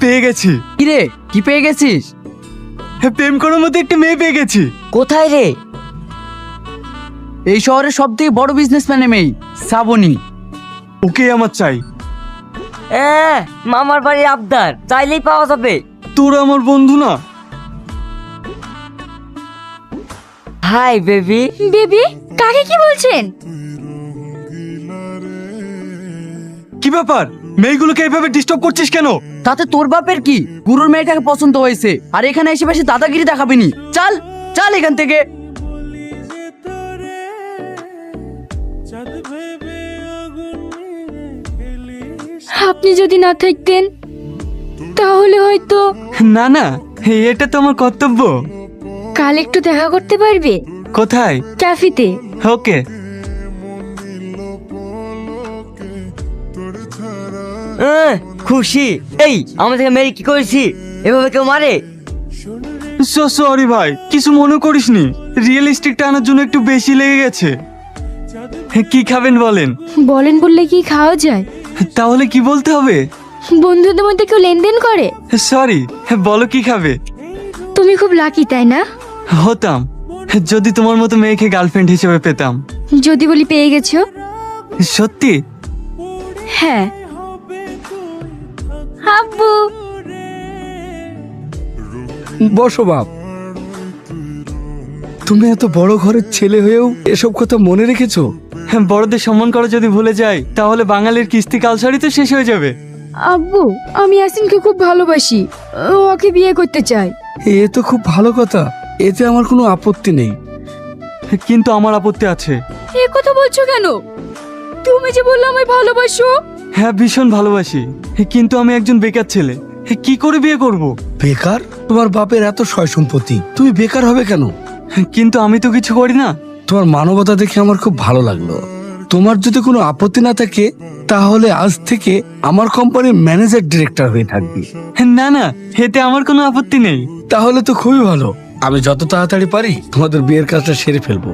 পেয়ে গেছি। কি রে, কি পেয়ে গেছিস? প্রেম করার মতো একটা মেয়ে পেয়ে গেছি। কোথায় রে? এই শহরের সব থেকে বড় বিজনেসম্যানের মেয়ে, শ্রাবণী। ওকে আমার চাই। মামার বাড়ির আবদার, চাইলেই পাওয়া যাবে। তোরা আমার বন্ধু না? Hi baby. বেবি, কাকে কি বলছেন? কি ব্যাপার, মেয়েগুলোকে এইভাবে ডিস্টার্ব করছিস কেন? তাতে তোর বাপের কি? গুরুর মেয়েটাকে পছন্দ হয়েছে, আর এখানে এসে বেশি দাদাগিরি দেখাবিনি। চল চল এখান থেকে। আপনি যদি না থাকতেন তাহলে হয়তো। না না, এটা তো আমার কর্তব্য। কাল একটু দেখা করতে পারবে? কোথায়? ক্যাফেতে। ওকে। খুশি। এই আমাদেরকে মেরে কি করেছি? এভাবে কেউ মারে? সরি ভাই, কিছু মনে করিসনি। রিয়েল এস্টেটটা আনার জন্য একটু বেশি লেগে গেছে। কি খাবেন বলেন? বলেন বললে কি খাওয়া যায়? তাহলে কি বলতে হবে? বন্ধুদের মধ্যে কেউ লেনদেন করে? সরি, বলো কি খাবে? তুমি খুব লাকি, তাই না? হতাম যদি তোমার মতো মেয়েকে গার্লফ্রেন্ড হিসেবে পেতাম। যদি বলি পেয়ে গেছো? সত্যি? হ্যাঁ। আব্বু। বসো বাপ। তুমি এত বড় ঘরের ছেলে হয়েও এসব কথা মনে রেখেছো? বড়দের সম্মান করা যদি ভুলে যাই, তাহলে বাঙালির কিস্তি কালসারি তো শেষ হয়ে যাবে। আব্বু, আমি ইয়াসিনকে খুব ভালোবাসি, ওকে বিয়ে করতে চাই। এ তো খুব ভালো কথা, এতে আমার কোনো আপত্তি নেই। কিন্তু আমার আপত্তি আছে। এ কথা বলছো কেন? তুমি যে বললে আমায় ভালোবাসো। হ্যাঁ, ভীষণ ভালোবাসি, কিন্তু আমি একজন বেকার ছেলে। কি করে বিয়ে করব? বেকার? তোমার বাপের এত সয় সম্পত্তি, তুমি বেকার হবে কেন? কিন্তু আমি তো কিছু করি না। তোমার মানবতা দেখে আমার খুব ভালো লাগলো। তোমার যদি কোনো আপত্তি না থাকে তাহলে আজ থেকে আমার কোম্পানির ম্যানেজার ডিরেক্টর হয়ে থাকবি। না না, এতে আমার কোনো আপত্তি নেই। তাহলে তো খুবই ভালো। আমি যত তাড়াতাড়ি পারি তোমাদের বিয়ের কাজটা সেরে ফেলবো।